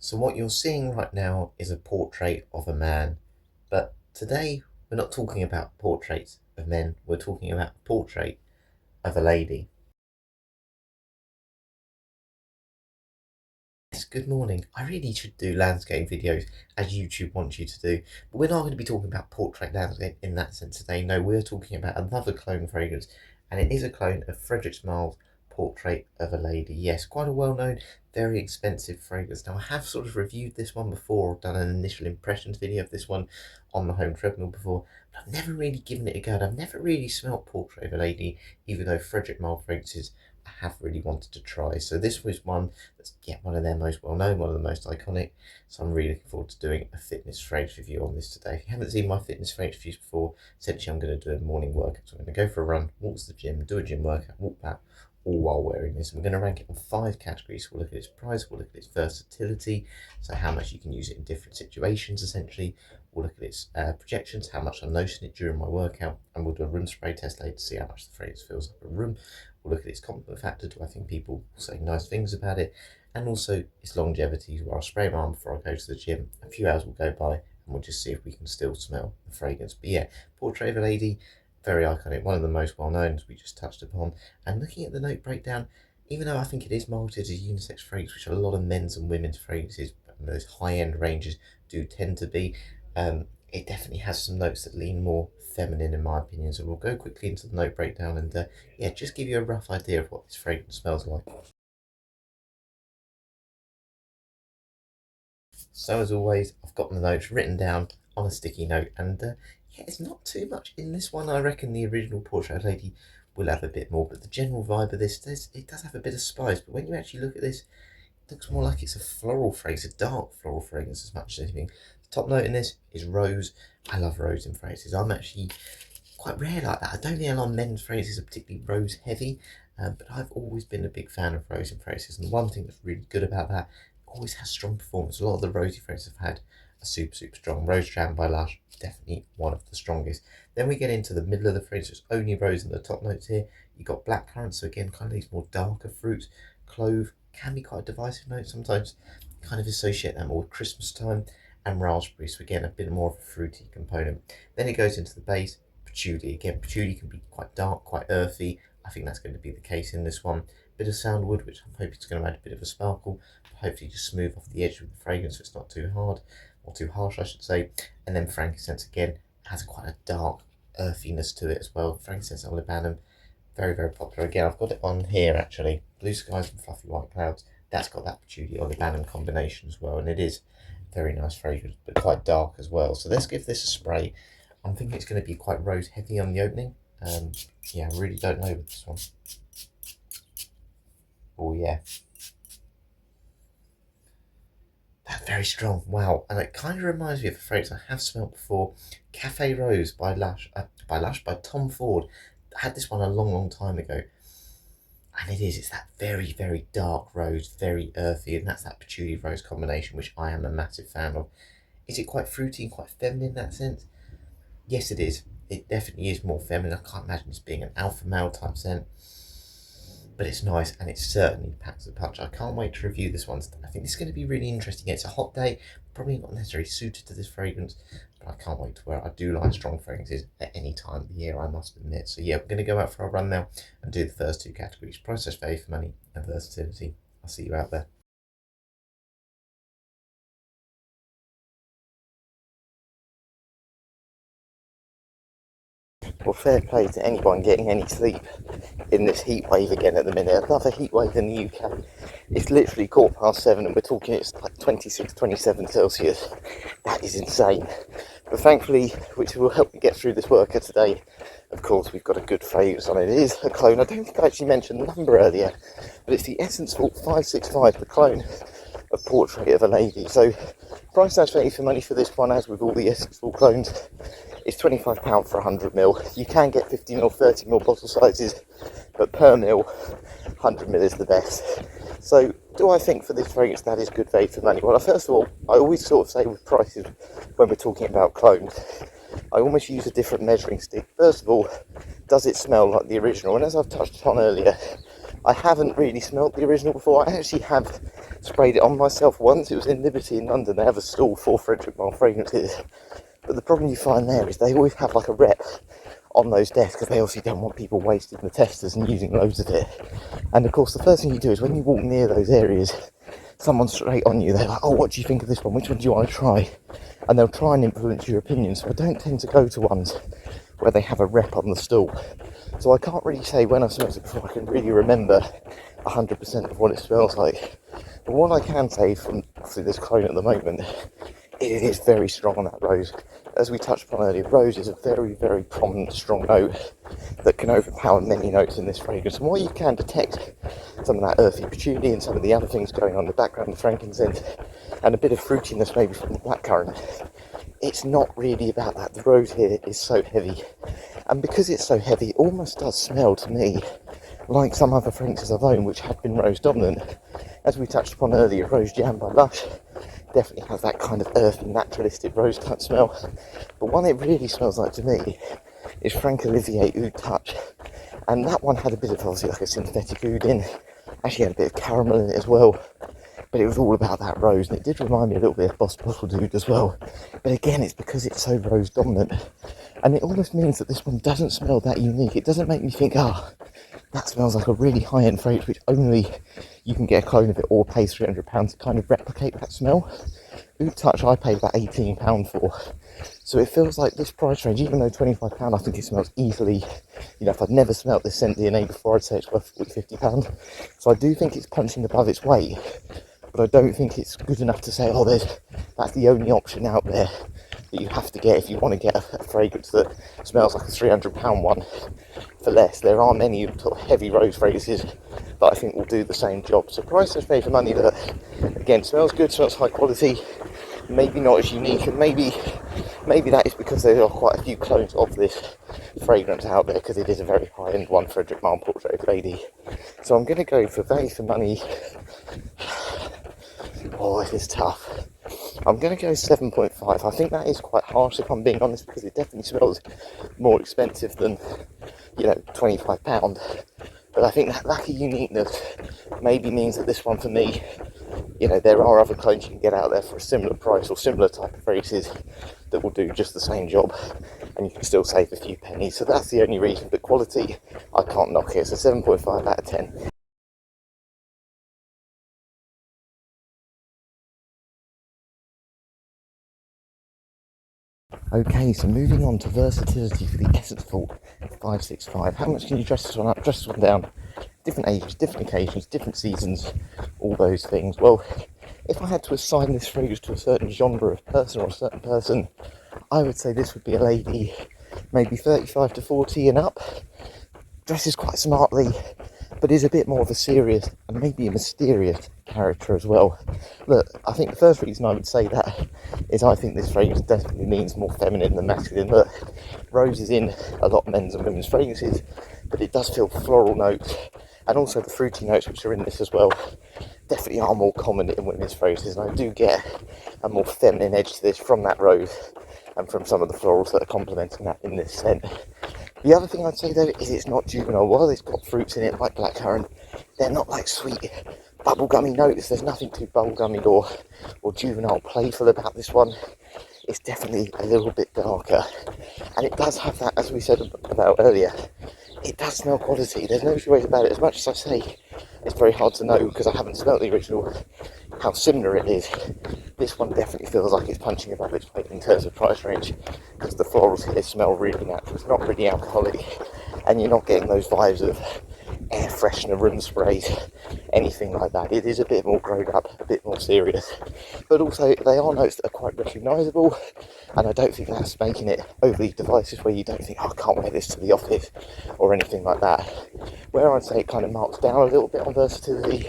So what you're seeing right now is a portrait of a man, but today we're not talking about portraits of men, we're talking about a portrait of a lady. Yes, good morning. I really should do landscape videos as YouTube wants you to do, but we're not going to be talking about portrait landscape in that sense today. No, we're talking about another clone fragrance, and it is a clone of Frederic Malle's Portrait of a Lady. Yes, quite a well-known, very expensive fragrance. Now, I have sort of reviewed this one before, done an initial impressions video of this one on the home treadmill before, but I've never really given it a go. I've never really smelt Portrait of a Lady, even though Frederic Malle fragrances I have really wanted to try. So this was one that's one of their most well known, one of the most iconic. So I'm really looking forward to doing a fitness fragrance review on this today. If you haven't seen my fitness fragrance reviews before, essentially I'm going to do a morning workout. So I'm going to go for a run, walk to the gym, do a gym workout, walk back, all while wearing this. And we're going to rank it on 5 categories. We'll look at its price, we'll look at its versatility, so how much you can use it in different situations essentially. We'll look at its projections, how much I'm noticing it during my workout, and we'll do a room spray test later to see how much the fragrance fills up a room. We'll look at its compliment factor, do I think people will say nice things about it, and also its longevity, where I'll spray my arm before I go to the gym. A few hours will go by and we'll just see if we can still smell the fragrance. But yeah, Portrait of a Lady, very iconic, one of the most well known as we just touched upon. And looking at the note breakdown, even though I think it is marketed as a unisex fragrance, which a lot of men's and women's fragrances, those high-end ranges do tend to be, it definitely has some notes that lean more feminine in my opinion. So we'll go quickly into the note breakdown and yeah, just give you a rough idea of what this fragrance smells like. So as always, I've got the notes written down on a sticky note, and yeah, it's not too much in this one. I reckon the original Portrait Lady will have a bit more, but the general vibe of this, it does have a bit of spice. But when you actually look at this, it looks more like it's a floral fragrance, a dark floral fragrance as much as anything. The top note in this is rose. I love rose in fragrances. I'm actually quite rare like that. I don't think a lot of men's fragrances are particularly rose heavy, but I've always been a big fan of rose in fragrances. And the one thing that's really good about that, always has strong performance. A lot of the rosy fragrances have had a super strong. Rose Jam by Lush, definitely one of the strongest. Then we get into the middle of the fragrance, it's only rose in the top notes here. You've got blackcurrant, so again, kind of these more darker fruits. Clove can be quite a divisive note sometimes. Kind of associate that more with Christmas time. And raspberry, so again, a bit more of a fruity component. Then it goes into the base, patchouli. Again, patchouli can be quite dark, quite earthy. I think that's going to be the case in this one. Bit of sandalwood, which I'm hoping is going to add a bit of a sparkle, but hopefully just smooth off the edge with the fragrance so it's not too hard, or too harsh I should say. And then frankincense again has quite a dark earthiness to it as well. Frankincense and olibanum, very popular. Again, I've got it on here actually. Blue skies and fluffy white clouds. That's got that patchouli olibanum combination as well, and it is very nice fragrance, but quite dark as well. So let's give this a spray. I'm thinking it's going to be quite rose heavy on the opening. Yeah, I really don't know with this one. Oh yeah, that's very strong. Wow, and it kind of reminds me of a fragrance I have smelled before, Cafe Rose by Lush, by Tom Ford. I had this one a long time ago, and it's that very dark rose, very earthy, and that's that patchouli rose combination, which I am a massive fan of. Is it quite fruity and quite feminine in that sense? Yes, it is. It definitely is more feminine. I can't imagine this being an alpha male type scent, but it's nice and it certainly packs a punch. I can't wait to review this one. I think this is going to be really interesting. It's a hot day, probably not necessarily suited to this fragrance, but I can't wait to wear it. I do like strong fragrances at any time of the year, I must admit. So yeah, we're going to go out for a run now and do the first 2 categories: price value for money and versatility. I'll see you out there. Well, fair play to anyone getting any sleep in this heat wave again at the minute. Another heat wave in the UK. It's literally 7:15 and we're talking it's like 26, 27 Celsius. That is insane. But thankfully, which will help me get through this worker today, of course, we've got a good fragrance on it. It is a clone. I don't think I actually mentioned the number earlier, but it's the Essence Vault 565, the clone of Portrait of a Lady. So price value for money for this one, as with all the Essence Vault clones, is £25 for 100ml. You can get 50ml, 30ml bottle sizes, but per mil, 100ml is the best. So do I think for this fragrance that is good value for money? Well, first of all, I always sort of say with prices when we're talking about clones, I almost use a different measuring stick. First of all, does it smell like the original? And as I've touched on earlier, I haven't really smelt the original before. I actually have sprayed it on myself once. It was in Liberty in London. They have a stall for Frederic Malle fragrances. But the problem you find there is they always have like a rep on those desks because they obviously don't want people wasting the testers and using loads of it. And of course, the first thing you do is when you walk near those areas, someone's straight on you. They're like, oh, what do you think of this one? Which one do you want to try? And they'll try and influence your opinion. So I don't tend to go to ones where they have a rep on the stall. So I can't really say when I've smelled it before I can really remember 100% of what it smells like. But what I can say from obviously this clone at the moment, it is very strong on that rose. As we touched upon earlier, rose is a very, very prominent, strong note that can overpower many notes in this fragrance. And while you can detect some of that earthy patchouli and some of the other things going on in the background, the frankincense, and a bit of fruitiness maybe from the blackcurrant, it's not really about that. The rose here is so heavy. And because it's so heavy, it almost does smell to me like some other fragrances I've owned which have been rose dominant. As we touched upon earlier, Rose Jam by Lush definitely has that kind of earthy, naturalistic rose type smell. But one it really smells like to me is Frank Olivier Oud Touch. And that one had a bit of obviously like a synthetic oud in. Actually had a bit of caramel in it as well. But it was all about that rose, and it did remind me a little bit of Boss Bottled Oud as well. But again, it's because it's so rose dominant. And it almost means that this one doesn't smell that unique. It doesn't make me think, that smells like a really high-end fragrance, which only you can get a clone of it or pay £300 to kind of replicate that smell. Oud Touch I paid about £18 for. So it feels like this price range, even though £25 I think it smells easily, if I'd never smelt this scent DNA before, I'd say it's worth £50. So I do think it's punching above its weight, but I don't think it's good enough to say, that's the only option out there that you have to get if you want to get a fragrance that smells like a £300 one for less. There are many sort of heavy rose fragrances that I think will do the same job. So price is paid for money that, again, smells good, smells high quality, maybe not as unique, and maybe that is because there are quite a few clones of this fragrance out there because it is a very high-end one, Frederic Malle Portrait of Lady. So I'm going to go for value for money. Oh, it is tough. I'm going to go 7.5. I think that is quite harsh if I'm being honest, because it definitely smells more expensive than, £25. But I think that lack of uniqueness maybe means that this one for me, there are other clones you can get out there for a similar price or similar type of fragrances that will do just the same job, and you can still save a few pennies. So that's the only reason, but quality, I can't knock it. So 7.5 out of 10. Okay, so moving on to versatility for the Essence Vault 565. How much can you dress this one up, dress this one down? Different ages, different occasions, different seasons, all those things. Well, if I had to assign this fragrance to a certain genre of person or a certain person, I would say this would be a lady, maybe 35 to 40 and up. Dresses quite smartly, but is a bit more of a serious and maybe a mysterious character as well. Look, I think the first reason I would say that is I think this fragrance definitely means more feminine than masculine. Look, rose is in a lot of men's and women's fragrances, but it does feel floral notes, and also the fruity notes which are in this as well definitely are more common in women's fragrances, and I do get a more feminine edge to this from that rose and from some of the florals that are complementing that in this scent. The other thing I'd say though is it's not juvenile. While it's got fruits in it like blackcurrant, they're not like sweet bubblegummy notes. There's nothing too bubblegummy or juvenile playful about this one. It's definitely a little bit darker, and it does have that, as we said about earlier, it does smell quality. There's no two ways about it. As much as I say it's very hard to know because I haven't smelled the original how similar it is, this one definitely feels like it's punching above its weight in terms of price range, because the florals here smell really natural. It's not really alcoholic, and you're not getting those vibes of air freshener, room sprays, anything like that. It is a bit more grown up, a bit more serious, but also they are notes that are quite recognisable, and I don't think that's making it overly divisive where you don't think, I can't wear this to the office or anything like that. Where I'd say it kind of marks down a little bit on versatility,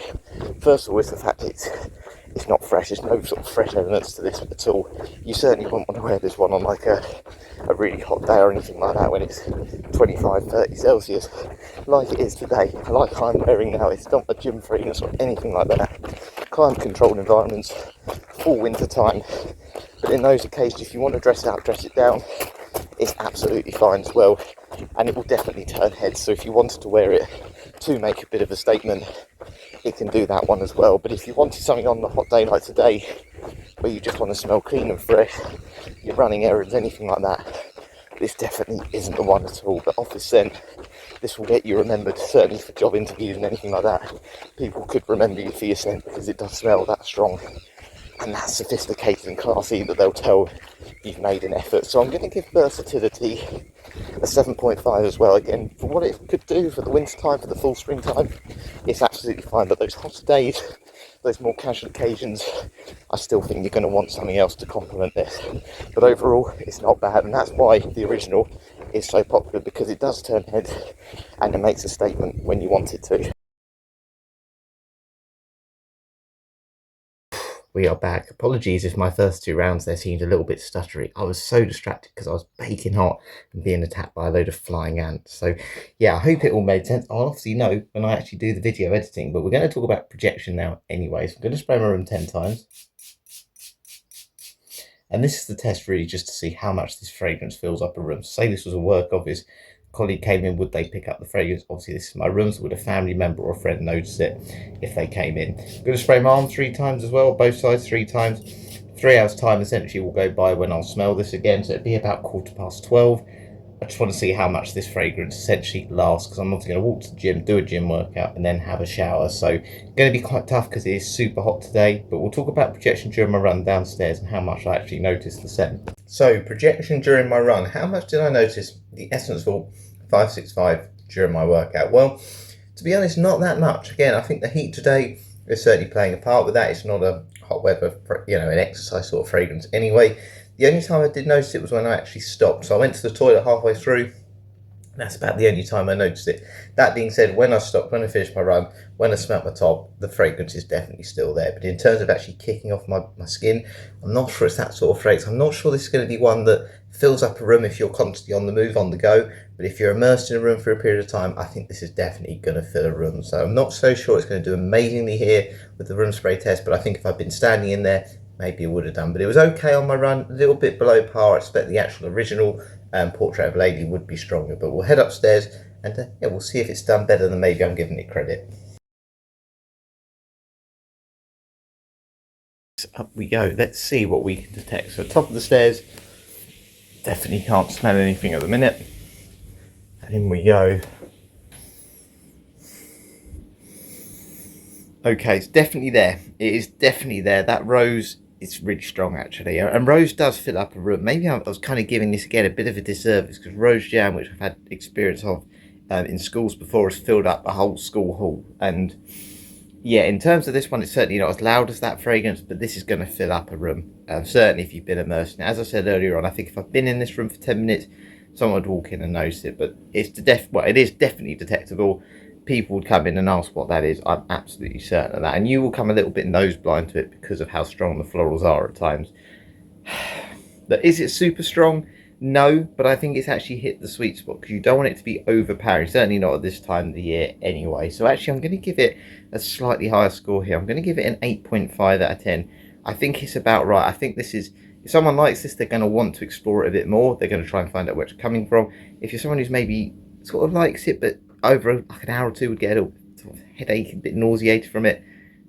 first of all, is the fact it's not fresh. There's no sort of fresh elements to this at all. You certainly wouldn't want to wear this one on like a really hot day or anything like that when it's 25, 30 Celsius like it is today, like I'm wearing now. It's not a gym fragrance or anything like that. Climate controlled environments, full winter time, but in those occasions if you want to dress it up, dress it down, it's absolutely fine as well, and it will definitely turn heads. So if you wanted to wear it to make a bit of a statement, it can do that one as well. But if you wanted something on a hot day like today, where you just want to smell clean and fresh, you're running errands, anything like that, this definitely isn't the one at all. But office scent, this will get you remembered, certainly for job interviews and anything like that. People could remember you for your scent because it does smell that strong and that sophisticated and classy that they'll tell you've made an effort. So I'm going to give versatility a 7.5 as well. Again, for what it could do for the winter time, for the full springtime, it's absolutely fine. But those hotter days, those more casual occasions, I still think you're going to want something else to complement this. But overall, it's not bad, and that's why the original is so popular, because it does turn heads and it makes a statement when you want it to. We are back. Apologies if my first 2 rounds there seemed a little bit stuttery. I was so distracted because I was baking hot and being attacked by a load of flying ants. So yeah, I hope it all made sense. I'll obviously know when I actually do the video editing, but we're going to talk about projection now anyway. So I'm going to spray my room 10 times. And this is the test really, just to see how much this fragrance fills up a room. Say this was a work office, colleague came in, would they pick up the fragrance? Obviously this is my room, so would a family member or a friend notice it if they came in? I'm going to spray my arm 3 times as well, both sides 3 times. 3 hours time essentially will go by when I'll smell this again, so it'd be about 12:15. I just want to see how much this fragrance essentially lasts, because I'm obviously going to walk to the gym, do a gym workout and then have a shower. So going to be quite tough because it is super hot today, but we'll talk about projection during my run downstairs and how much I actually noticed the scent. So projection during my run, how much did I notice the Essenceful 565 during my workout? Well, to be honest, not that much. Again, I think the heat today is certainly playing a part with that. It's not a hot weather, an exercise sort of fragrance anyway. The only time I did notice it was when I actually stopped. So I went to the toilet halfway through. That's about the only time I noticed it. That being said, when I stopped, when I finished my run, when I smelt my top, the fragrance is definitely still there. But in terms of actually kicking off my skin, I'm not sure it's that sort of fragrance. I'm not sure this is going to be one that fills up a room if you're constantly on the move, on the go. But if you're immersed in a room for a period of time, I think this is definitely going to fill a room. So I'm not so sure it's going to do amazingly here with the room spray test. But I think if I'd been standing in there, maybe it would have done. But it was okay on my run, a little bit below par. I expect the actual original Portrait of a Lady would be stronger. But we'll head upstairs and yeah, we'll see if it's done better than maybe I'm giving it credit. So up we go. Let's see what we can detect. So top of the stairs, definitely can't smell anything at the minute. And in we go. Okay, it's definitely there. It is definitely there. That rose is really strong actually. And rose does fill up a room. Maybe I was kind of giving this again a bit of a disservice, because rose jam, which I've had experience of in schools before, has filled up a whole school hall. And yeah, in terms of this one, it's certainly not as loud as that fragrance, but this is going to fill up a room. Certainly if you've been immersed in it. As I said earlier on, I think if I've been in this room for 10 minutes, someone would walk in and notice it. But it's it is definitely detectable. People would come in and ask what that is. I'm absolutely certain of that. And you will come a little bit nose blind to it because of how strong the florals are at times. But is it super strong? No, but I think it's actually hit the sweet spot, because you don't want it to be overpowering. Certainly not at this time of the year anyway. So actually I'm going to give it a slightly higher score here. I'm going to give it an 8.5 out of 10. I think it's about right. I think this is, if someone likes this, they're going to want to explore it a bit more. They're going to try and find out where it's coming from. If you're someone who's maybe sort of likes it, but over like an hour or two would get a little sort of headache, a bit nauseated from it,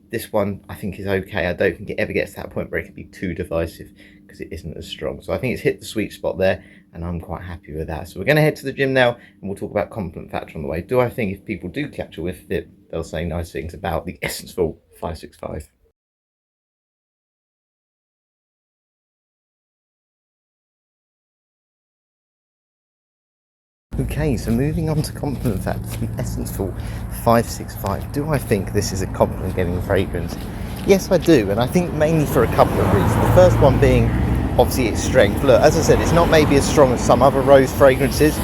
this one I think is okay. I don't think it ever gets to that point where it can be too divisive, because it isn't as strong. So I think it's hit the sweet spot there, and I'm quite happy with that. So we're going to head to the gym now, and we'll talk about compliment factor on the way. Do I think if people do catch a whiff of it, they'll say nice things about the Essenceful 565? Okay, so moving on to compliment factor for the Essenceful 565. Do I think this is a compliment getting fragrance? Yes, I do, and I think mainly for a couple of reasons. The first one being obviously its strength. Look, as I said, it's not maybe as strong as some other rose fragrances,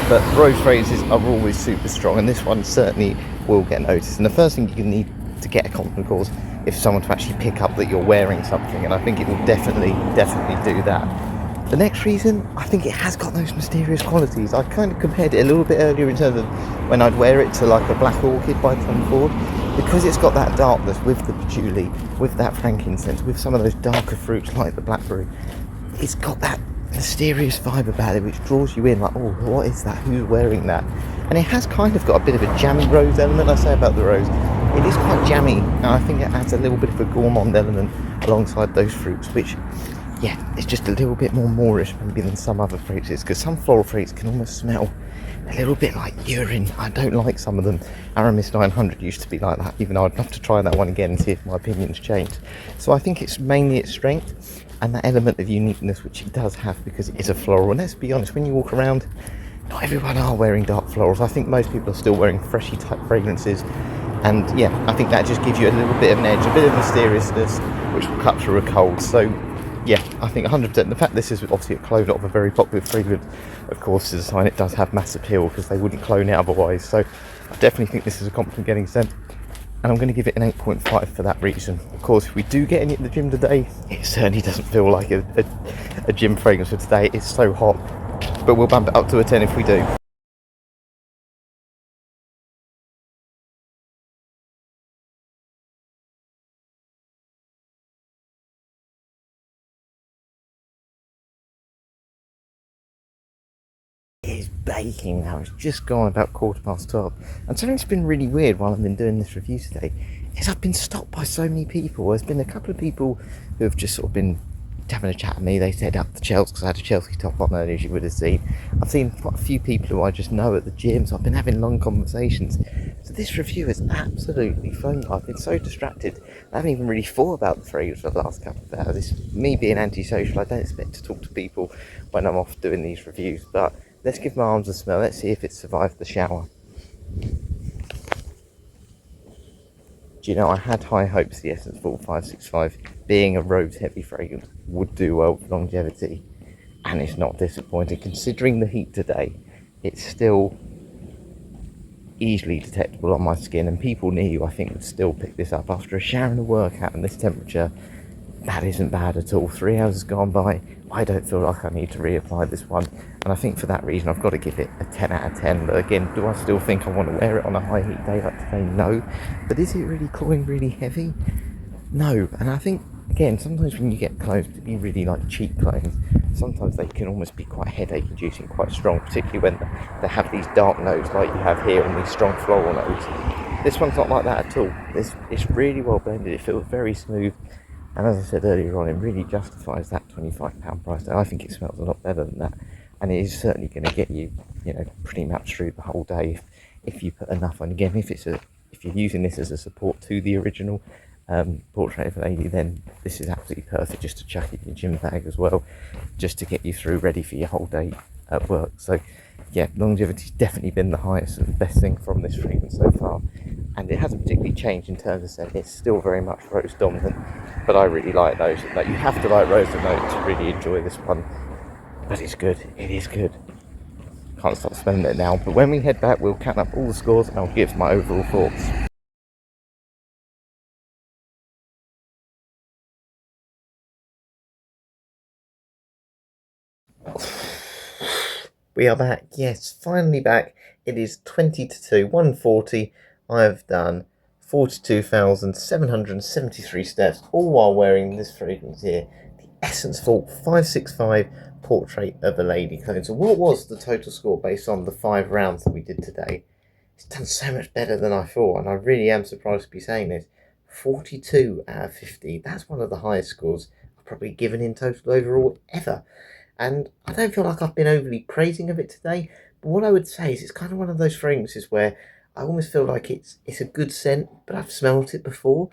but rose fragrances are always super strong, and this one certainly will get noticed. And the first thing you need to get a compliment, of course, is someone to actually pick up that you're wearing something, and I think it will definitely do that. The next reason, I think it has got those mysterious qualities. I kind of compared it a little bit earlier in terms of when I'd wear it to like a Black Orchid by Tom Ford, because it's got that darkness with the patchouli, with that frankincense, with some of those darker fruits like the blackberry. It's got that mysterious vibe about it which draws you in, like, oh, what is that, who's wearing that? And it has kind of got a bit of a jammy rose element. I say about the rose, it is quite jammy, and I think it adds a little bit of a gourmand element alongside those fruits, which, yeah, it's just a little bit more Moorish maybe than some other fragrances, because some floral fragrances can almost smell a little bit like urine. I don't like some of them. Aramis 900 used to be like that, even though I'd love to try that one again and see if my opinion's changed. So I think it's mainly its strength and that element of uniqueness which it does have, because it is a floral. And let's be honest, when you walk around, not everyone are wearing dark florals. I think most people are still wearing freshy type fragrances, and yeah, I think that just gives you a little bit of an edge, a bit of mysteriousness which will cut through a cold. So yeah, I think 100%. The fact this is obviously a clone of a very popular fragrance, of course, is a sign it does have mass appeal, because they wouldn't clone it otherwise. So I definitely think this is a compliment getting sent, and I'm going to give it an 8.5 for that reason. Of course, if we do get any at the gym today, it certainly doesn't feel like a gym fragrance for today. It's so hot, but we'll bump it up to a 10 if we do. It is baking now. It's just gone about 12:15. And something's been really weird while I've been doing this review today is I've been stopped by so many people. There's been a couple of people who have just sort of been having a chat with me. They said up the Chelsea, because I had a Chelsea top on earlier, as you would have seen. I've seen quite a few people who I just know at the gym, so I've been having long conversations. So this review has absolutely flown. I've been so distracted. I haven't even really thought about the fragrance for the last couple of hours. It's me being antisocial. I don't expect to talk to people when I'm off doing these reviews, but let's give my arms a smell. Let's see if it survived the shower. Do you know, I had high hopes the Essence 4565, being a rose heavy fragrance, would do well for longevity, and it's not disappointing. Considering the heat today, it's still easily detectable on my skin, and people near you, I think, would still pick this up after a shower and a workout and this temperature. That isn't bad at all. 3 hours has gone by. I don't feel like I need to reapply this one, and I think for that reason I've got to give it a 10 out of 10. But again, do I still think I want to wear it on a high heat day like today? No. But is it really cloying, really heavy? No. And I think, again, sometimes when you get clones, particularly really like cheap clones, sometimes they can almost be quite headache inducing, quite strong, particularly when they have these dark notes like you have here and these strong floral notes. This one's not like that at all. It's really well blended. It feels very smooth. And as I said earlier on, it really justifies that £25 price. I think it smells a lot better than that. And it is certainly going to get you, pretty much through the whole day if you put enough on. Again, if you're using this as a support to the original Portrait of a Lady, then this is absolutely perfect just to chuck it in your gym bag as well, just to get you through ready for your whole day at work. So yeah, longevity's definitely been the highest and best thing from this fragrance so far, and it hasn't particularly changed in terms of scent. It's still very much rose dominant, but I really like those. Like, you have to like rose dominant to really enjoy this one, but it's good. It is good. Can't stop smelling it now, but when we head back, we'll count up all the scores and I'll give my overall thoughts. We are back. Yes, finally back. It is 20 to 2, 140. I have done 42,773 steps, all while wearing this fragrance here, the Essence Vault 565 Portrait of a Lady cologne. So what was the total score based on the 5 rounds that we did today? It's done so much better than I thought, and I really am surprised to be saying this. 42 out of 50. That's one of the highest scores I've probably given in total overall ever. And I don't feel like I've been overly praising of it today, but what I would say is it's kind of one of those fragrances where I almost feel like it's a good scent, but I've smelt it before.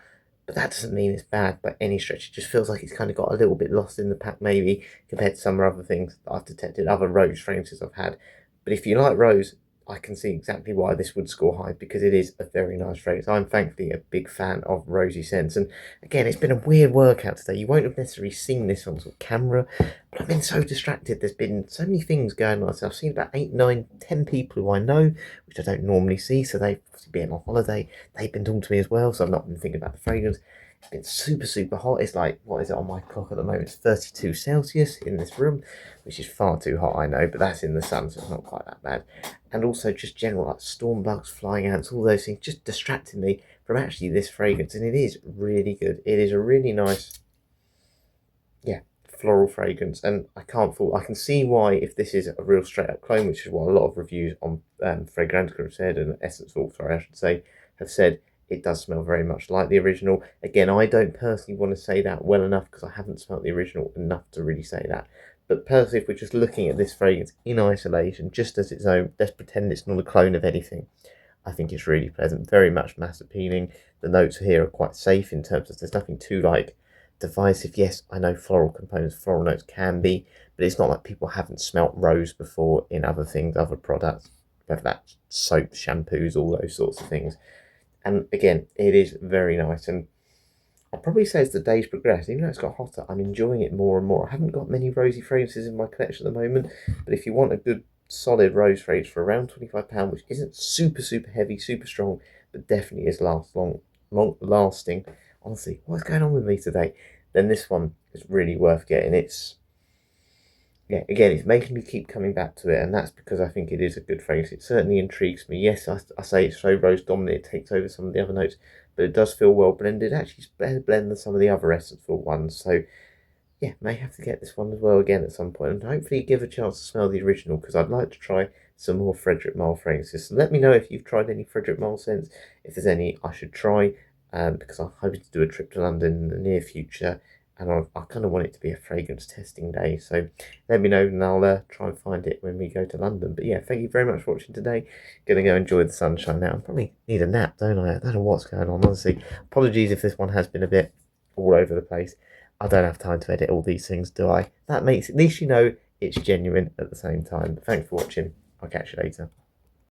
But that doesn't mean it's bad by any stretch. It just feels like it's kind of got a little bit lost in the pack, maybe, compared to some other things that I've detected, other rose fragrances I've had. But if you like rose, I can see exactly why this would score high, because it is a very nice fragrance. I'm thankfully a big fan of rosy scents. And again, it's been a weird workout today. You won't have necessarily seen this on sort of camera, but I've been so distracted. There's been so many things going on. So I've seen about 8, 9, 10 people who I know, which I don't normally see. So they've been on holiday. They've been talking to me as well. So I've not been thinking about the fragrance. It's been super, super hot. It's like, what is it on my clock at the moment? It's 32 Celsius in this room, which is far too hot, I know, but that's in the sun, so it's not quite that bad. And also just general like storm bugs, flying ants, all those things, just distracted me from actually this fragrance. And it is really good. It is a really nice, yeah, floral fragrance, and I can see why, if this is a real straight up clone, which is what a lot of reviews on Fragrantica have said, and Essence Vault, sorry, I should say, have said, it does smell very much like the original. Again, I don't personally want to say that well enough because I haven't smelled the original enough to really say that. But personally, if we're just looking at this fragrance in isolation, just as its own, let's pretend it's not a clone of anything. I think it's really pleasant, very much mass appealing. The notes here are quite safe in terms of there's nothing too like divisive. Yes, I know floral components, floral notes can be, but it's not like people haven't smelt rose before in other things, other products, whether that's soap, shampoos, all those sorts of things. And again, it is very nice. And I'd probably say as the days progress, even though it's got hotter, I'm enjoying it more and more. I haven't got many rosy fragrances in my collection at the moment, but if you want a good solid rose fragrance for around £25, which isn't super, super heavy, super strong, but definitely is long lasting. Honestly, what's going on with me today? Then this one is really worth getting. Yeah, again, it's making me keep coming back to it, and that's because I think it is a good fragrance. It certainly intrigues me. Yes, I say it's so rose dominant, it takes over some of the other notes, but it does feel well blended. Actually, it's better blend than some of the other Essence Vault ones. So yeah, may have to get this one as well again at some point, and hopefully give a chance to smell the original, because I'd like to try some more Frederic Malle fragrances. So let me know if you've tried any Frederic Malle scents, if there's any I should try, because I'm hoping to do a trip to London in the near future, and I kind of want it to be a fragrance testing day. So let me know, and I'll try and find it when we go to London. But yeah, thank you very much for watching today. Gonna go enjoy the sunshine now. I probably need a nap, don't I? I don't know what's going on, honestly. Apologies if this one has been a bit all over the place. I don't have time to edit all these things, do I? That makes, at least you know it's genuine at the same time. But thanks for watching. I'll catch you later.